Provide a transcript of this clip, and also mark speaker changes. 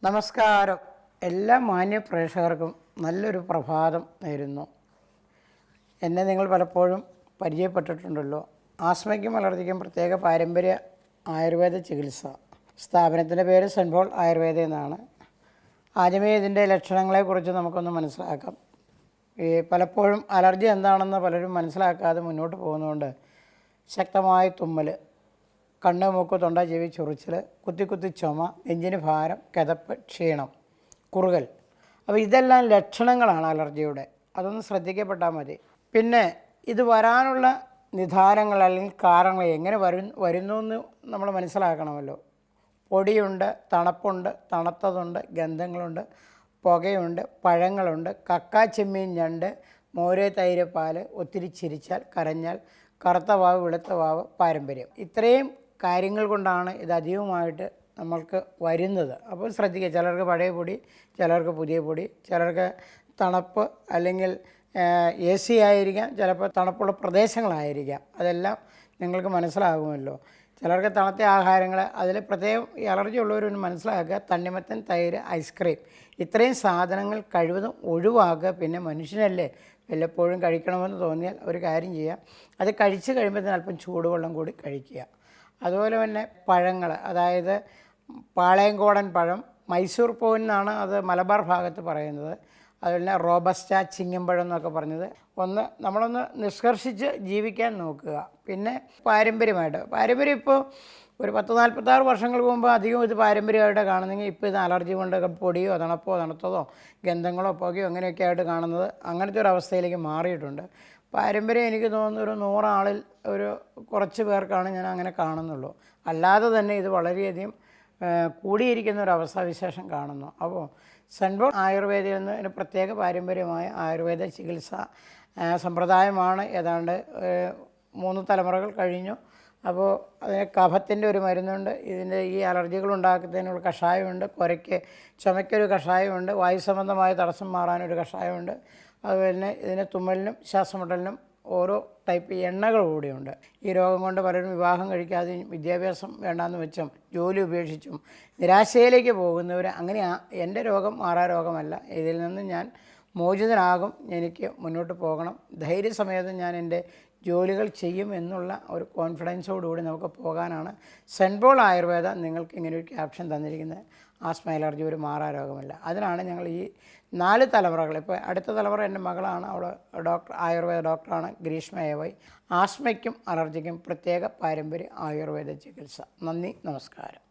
Speaker 1: നമസ്കാരം. എല്ലാ മാന്യ പ്രേക്ഷകർക്കും നല്ലൊരു പ്രഭാതം നേരുന്നു. എന്നെ നിങ്ങൾ പലപ്പോഴും പരിചയപ്പെട്ടിട്ടുണ്ടല്ലോ. ആസ്മയ്ക്കും അലർജിക്കും പ്രത്യേക പാരമ്പര്യ ആയുർവേദ ചികിത്സ. സ്ഥാപനത്തിൻ്റെ പേര് സെൻറ്റ് പോൾ ആയുർവേദ എന്നാണ്. ആദ്യമേ ഇതിൻ്റെ ലക്ഷണങ്ങളെക്കുറിച്ച് നമുക്കൊന്ന് മനസ്സിലാക്കാം. പലപ്പോഴും അലർജി എന്താണെന്ന് പലരും മനസ്സിലാക്കാതെ മുന്നോട്ട് പോകുന്നതുകൊണ്ട് ശക്തമായ തുമ്മൽ, കണ്ണ്, മൂക്ക്, തൊണ്ട, ചെവി ചൊറിച്ചിൽ, കുത്തി ചുമ, നെഞ്ചിന് ഭാരം, കിതപ്പ്, ക്ഷീണം, കുറുകൽ. അപ്പോൾ ഇതെല്ലാം ലക്ഷണങ്ങളാണ് അലർജിയുടെ. അതൊന്ന് ശ്രദ്ധിക്കപ്പെട്ടാൽ മതി. പിന്നെ ഇത് വരാനുള്ള നിദാനങ്ങൾ അല്ലെങ്കിൽ കാരണങ്ങൾ എങ്ങനെ വരുന്നു എന്ന് നമ്മൾ മനസ്സിലാക്കണമല്ലോ. പൊടിയുണ്ട്, തണുപ്പുണ്ട്, തണുത്തതുണ്ട്, ഗന്ധങ്ങളുണ്ട്, പുകയുണ്ട്, പഴങ്ങളുണ്ട്, കക്കാച്ചെമ്മീൻ, ഞണ്ട്, മോര്, തൈര്, പാല്, ഒത്തിരി ചിരിച്ചാൽ, കരഞ്ഞാൽ, കറുത്ത വാവ്, വെളുത്ത വാവ്, പാരമ്പര്യം. ഇത്രയും കാര്യങ്ങൾ കൊണ്ടാണ് ഇത് അധികമായിട്ട് നമ്മൾക്ക് വരുന്നത്. അപ്പോൾ ശ്രദ്ധിക്കുക. ചിലർക്ക് പഴയ പൊടി, ചിലർക്ക് പുതിയ പൊടി, ചിലർക്ക് തണുപ്പ് അല്ലെങ്കിൽ AC ആയിരിക്കാം, ചിലപ്പോൾ തണുപ്പുള്ള പ്രദേശങ്ങളായിരിക്കാം. അതെല്ലാം നിങ്ങൾക്ക് മനസ്സിലാകുമല്ലോ. ചിലർക്ക് തണുത്ത ആഹാരങ്ങൾ, അതിൽ പ്രത്യേകം അലർജി ഉള്ളവരൊന്ന് മനസ്സിലാക്കുക. തണ്ണിമത്തൻ, തൈര്, ഐസ്ക്രീം, ഇത്രയും സാധനങ്ങൾ കഴിവതും ഒഴിവാക്കുക. പിന്നെ മനുഷ്യനല്ലേ, വല്ലപ്പോഴും കഴിക്കണമെന്ന് തോന്നിയാൽ ഒരു കാര്യം ചെയ്യുക, അത് കഴിച്ച് കഴിയുമ്പോൾ അല്പം ചൂടുവെള്ളം കൂടി കഴിക്കുക. അതുപോലെ തന്നെ പഴങ്ങൾ, അതായത് പാളയംകോടൻ പഴം, മൈസൂർ പൂവൻ എന്നാണ് അത് മലബാർ ഭാഗത്ത് പറയുന്നത്. അതുപോലെ തന്നെ റോബസ്റ്റ, ചിങ്ങമ്പഴം എന്നൊക്കെ പറഞ്ഞത്. നമ്മളൊന്ന് നിഷ്കർഷിച്ച് ജീവിക്കാൻ നോക്കുക. പിന്നെ പാരമ്പര്യം ഇപ്പോൾ ഒരു 10-46 വർഷങ്ങൾക്ക് മുമ്പ് അധികം ഇത് പാരമ്പര്യമായിട്ട് കാണുന്നെങ്കിൽ ഇപ്പോൾ ഇത് അലർജി കൊണ്ട് പൊടിയോ തണുപ്പോ തണുത്തതോ ഗന്ധങ്ങളോ പുകയോ അങ്ങനെയൊക്കെ ആയിട്ട് കാണുന്നത് അങ്ങനത്തെ ഒരു അവസ്ഥയിലേക്ക് മാറിയിട്ടുണ്ട്. പാരമ്പര്യം എനിക്ക് തോന്നുന്നു ഒരു 100 ആളിൽ ഒരു കുറച്ച് പേർക്കാണ് ഞാൻ അങ്ങനെ കാണുന്നുള്ളൂ. അല്ലാതെ തന്നെ ഇത് വളരെയധികം കൂടിയിരിക്കുന്ന ഒരു അവസ്ഥാവിശേഷം കാണുന്നു. അപ്പോൾ സെൻറ്റ് പോൾ ആയുർവേദയിൽ നിന്ന് ഒരു പ്രത്യേക പാരമ്പര്യമായ ആയുർവേദ ചികിത്സ സമ്പ്രദായമാണ്. ഏതാണ്ട് 3 തലമുറകൾ കഴിഞ്ഞു. അപ്പോൾ അതിന് കഫത്തിൻ്റെ ഒരു മരുന്നുണ്ട്, ഇതിൻ്റെ ഈ അലർജികൾ ഉണ്ടാക്കുന്നതിനുള്ള കഷായമുണ്ട്, ചുമയ്ക്കൊരു കഷായമുണ്ട്, വായു സംബന്ധമായ തടസ്സം മാറാനൊരു കഷായമുണ്ട്. അതുപോലെ തന്നെ ഇതിന് തുമ്മലിനും ശ്വാസമുട്ടലിനും ഓരോ ടൈപ്പ് എണ്ണകൾ കൂടിയുണ്ട്. ഈ രോഗം കൊണ്ട് പലരും വിവാഹം കഴിക്കാതെയും വിദ്യാഭ്യാസം വേണ്ടാന്ന് വെച്ചും ജോലി ഉപേക്ഷിച്ചും നിരാശയിലേക്ക് പോകുന്നവർ അങ്ങനെ എൻ്റെ രോഗം മാറാ രോഗമല്ല, ഇതിൽ നിന്ന് ഞാൻ മോചിതനാകും, എനിക്ക് മുന്നോട്ട് പോകണം, ധൈര്യസമേതം ഞാൻ എൻ്റെ ജോലികൾ ചെയ്യും എന്നുള്ള ഒരു കോൺഫിഡൻസോടുകൂടി നമുക്ക് പോകാനാണ് സെൻറ്റ് പോൾ ആയുർവേദ നിങ്ങൾക്ക് ഇങ്ങനെ ഒരു ക്യാപ്ഷൻ തന്നിരിക്കുന്നത്. ആസ്മ അലർജി ഒരു മാറാ രോഗമല്ല. അതിനാണ് ഞങ്ങൾ ഈ 4 തലമുറകൾ, ഇപ്പോൾ അടുത്ത തലമുറ എൻ്റെ മകളാണ്, അവൾ ആയുർവേദ ഡോക്ടറാണ്, ഗ്രീഷ്മ AY. ആസ്മയ്ക്കും അലർജിക്കും പ്രത്യേക പാരമ്പര്യ ആയുർവേദ ചികിത്സ. നന്ദി, നമസ്കാരം.